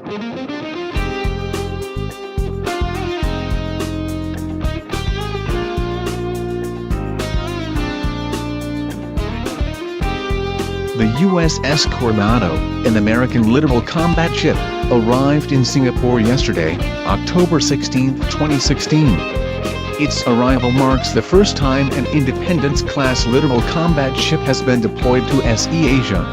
The USS Coronado, an American Littoral Combat Ship, arrived in Singapore yesterday, October 16, 2016. Its arrival marks the first time an Independence-class Littoral Combat Ship has been deployed to SE Asia.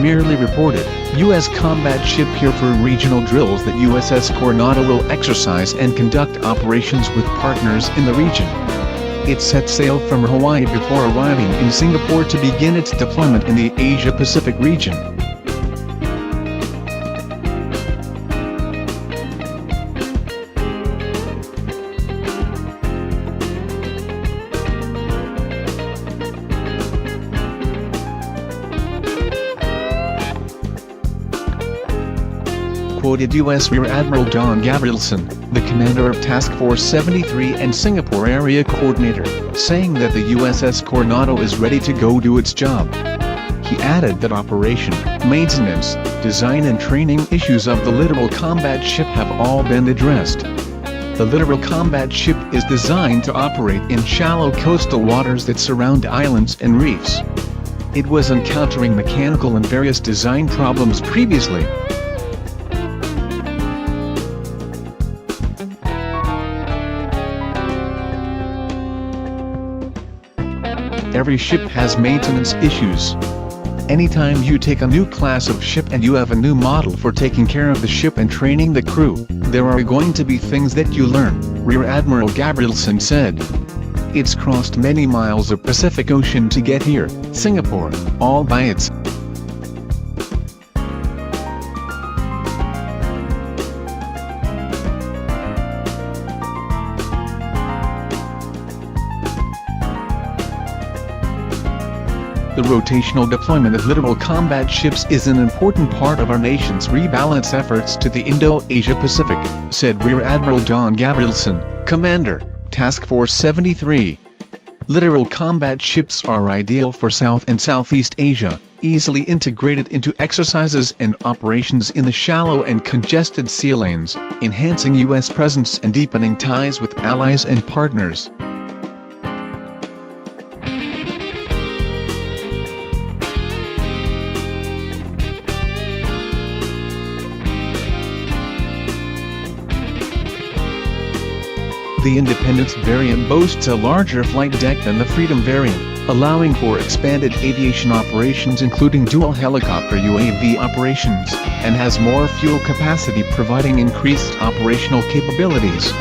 Merely reported, U.S. combat ship here for regional drills that USS Coronado will exercise and conduct operations with partners in the region. It set sail from Hawaii before arriving in Singapore to begin its deployment in the Asia-Pacific region. Quoted U.S. Rear Admiral Don Gabrielson, the commander of Task Force 73 and Singapore Area Coordinator, saying that the USS Coronado is ready to go do its job. He added that operation, maintenance, design and training issues of the Littoral Combat Ship have all been addressed. The Littoral Combat Ship is designed to operate in shallow coastal waters that surround islands and reefs. It was encountering mechanical and various design problems previously. Every ship has maintenance issues. Anytime you take a new class of ship and you have a new model for taking care of the ship and training the crew, there are going to be things that you learn, Rear Admiral Gabrielson said. It's crossed many miles of Pacific Ocean to get here, Singapore, all by its The rotational deployment of littoral combat ships is an important part of our nation's rebalance efforts to the Indo-Asia Pacific, said Rear Admiral Don Gabrielson, Commander, Task Force 73. Littoral combat ships are ideal for South and Southeast Asia, easily integrated into exercises and operations in the shallow and congested sea lanes, enhancing U.S. presence and deepening ties with allies and partners. The Independence variant boasts a larger flight deck than the Freedom variant, allowing for expanded aviation operations including dual helicopter UAV operations, and has more fuel capacity providing increased operational capabilities.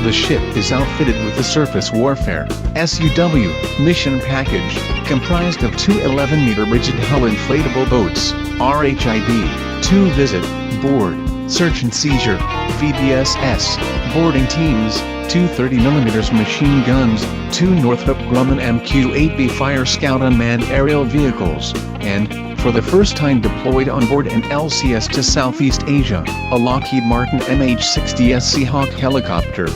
The ship is outfitted with the Surface Warfare (SUW) mission package, comprised of two 11-meter rigid hull inflatable boats, RHIB, 2 visit, board, search and seizure, VBSS, boarding teams, 2 30mm machine guns, 2 Northrop Grumman MQ-8B Fire Scout unmanned aerial vehicles, and, for the first time deployed on board an LCS to Southeast Asia, a Lockheed Martin MH-60S Seahawk helicopter.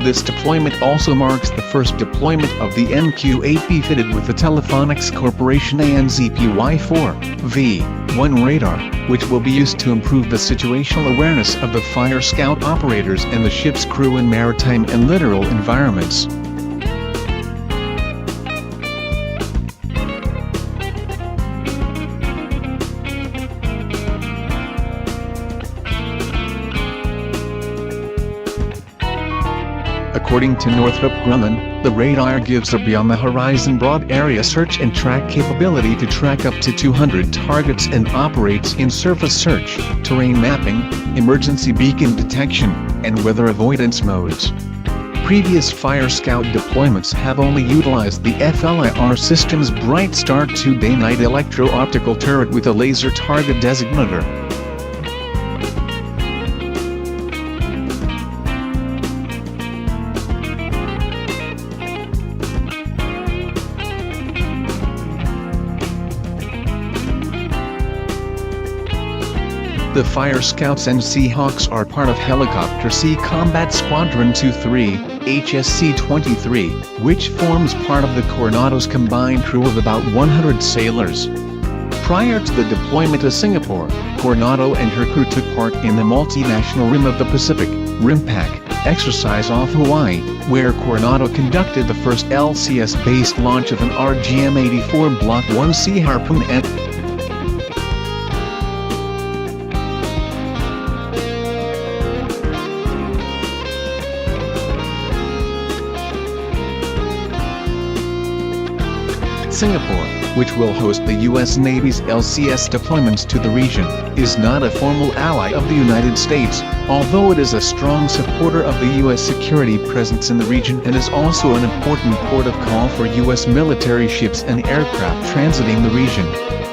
This deployment also marks the first deployment of the MQ-8B fitted with the Telephonics Corporation ANZPY-4V1 radar, which will be used to improve the situational awareness of the Fire Scout operators and the ship's crew in maritime and littoral environments. According to Northrop Grumman, the radar gives a beyond-the-horizon broad area search and track capability to track up to 200 targets and operates in surface search, terrain mapping, emergency beacon detection, and weather avoidance modes. Previous Fire Scout deployments have only utilized the FLIR system's Bright Star 2 day-night electro-optical turret with a laser target designator. The Fire Scouts and Seahawks are part of Helicopter Sea Combat Squadron 2-3, HSC-23, which forms part of the Coronado's combined crew of about 100 sailors. Prior to the deployment to Singapore, Coronado and her crew took part in the multinational Rim of the Pacific, RIMPAC, exercise off Hawaii, where Coronado conducted the first LCS-based launch of an RGM-84 Block 1C Harpoon and Singapore, which will host the U.S. Navy's LCS deployments to the region, is not a formal ally of the United States, although it is a strong supporter of the U.S. security presence in the region and is also an important port of call for U.S. military ships and aircraft transiting the region.